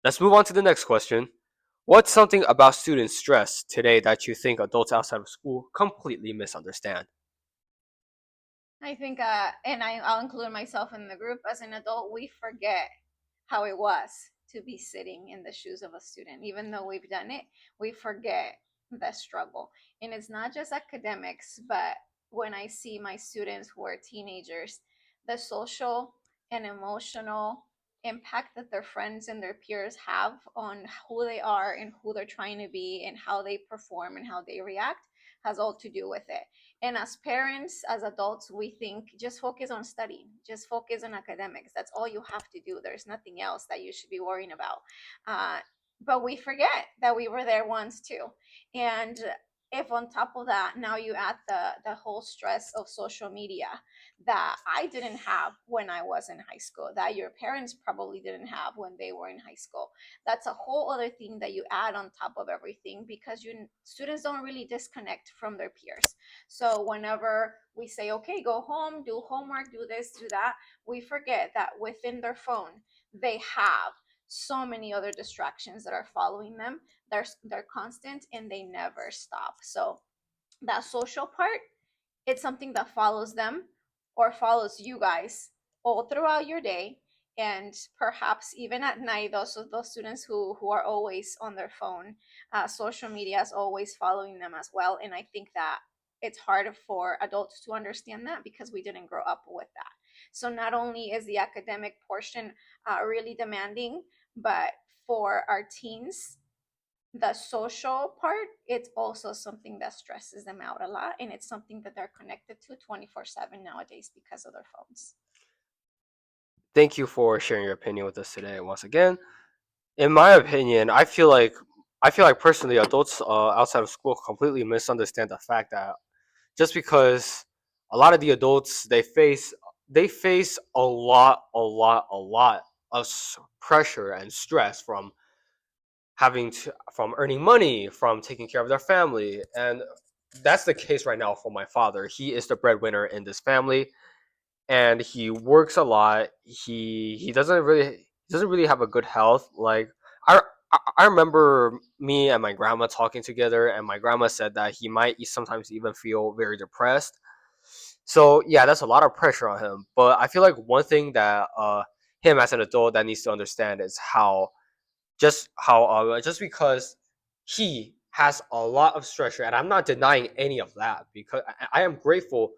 Let's move on to the next question. What's something about student stress today that you think adults outside of school completely misunderstand? I think, I'll include myself in the group. As an adult, we forget how it was to be sitting in the shoes of a student. Even though we've done it, we forget the struggle. And it's not just academics, but when I see my students who are teenagers, the social and emotional impact that their friends and their peers have on who they are and who they're trying to be and how they perform and how they react has all to do with it. And as parents, as adults, we think just focus on studying, just focus on academics. That's all you have to do. There's nothing else that you should be worrying about. But we forget that we were there once too. And if on top of that, now you add the whole stress of social media that I didn't have when I was in high school, that your parents probably didn't have when they were in high school. That's a whole other thing that you add on top of everything because you students don't really disconnect from their peers. So whenever we say, okay, go home, do homework, do this, do that, we forget that within their phone, they have so many other distractions that are following them. They're constant and they never stop. So that social part, it's something that follows them or follows you guys all throughout your day, and perhaps even at night. Those students who are always on their phone, social media is always following them as well. And I think that it's hard for adults to understand that because we didn't grow up with that. So not only is the academic portion really demanding, but for our teens, the social part, it's also something that stresses them out a lot, and it's something that they're connected to 24/7 nowadays because of their phones. Thank you for sharing your opinion with us today once again. In my opinion, I feel like personally adults outside of school completely misunderstand the fact that just because a lot of the adults they face a lot of pressure and stress from from earning money, from taking care of their family. And that's the case right now for my father. He is the breadwinner in this family, and he works a lot. He doesn't really have a good health. Like I remember me and my grandma talking together, and my grandma said that he might sometimes even feel very depressed. So yeah, that's a lot of pressure on him. But I feel like one thing that him as an adult that needs to understand is just because he has a lot of structure, and I'm not denying any of that, because I am grateful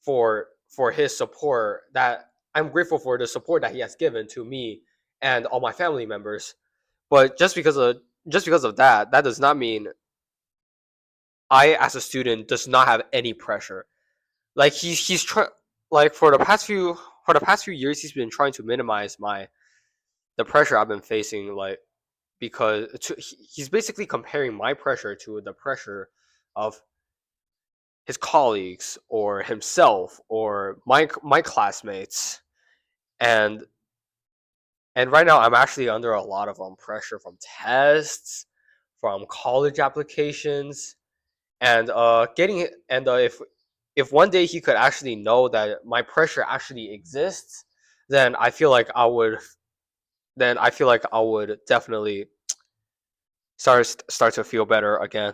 for his support, that I'm grateful for the support that he has given to me and all my family members. But just because of that does not mean I as a student does not have any pressure. Like he's trying, like for the past few years he's been trying to minimize my the pressure I've been facing, like because he's basically comparing my pressure to the pressure of his colleagues or himself or my classmates. And and right now I'm actually under a lot of pressure from tests, from college applications, and getting it. And if one day he could actually know that my pressure actually exists, then I feel like I would definitely start to feel better again.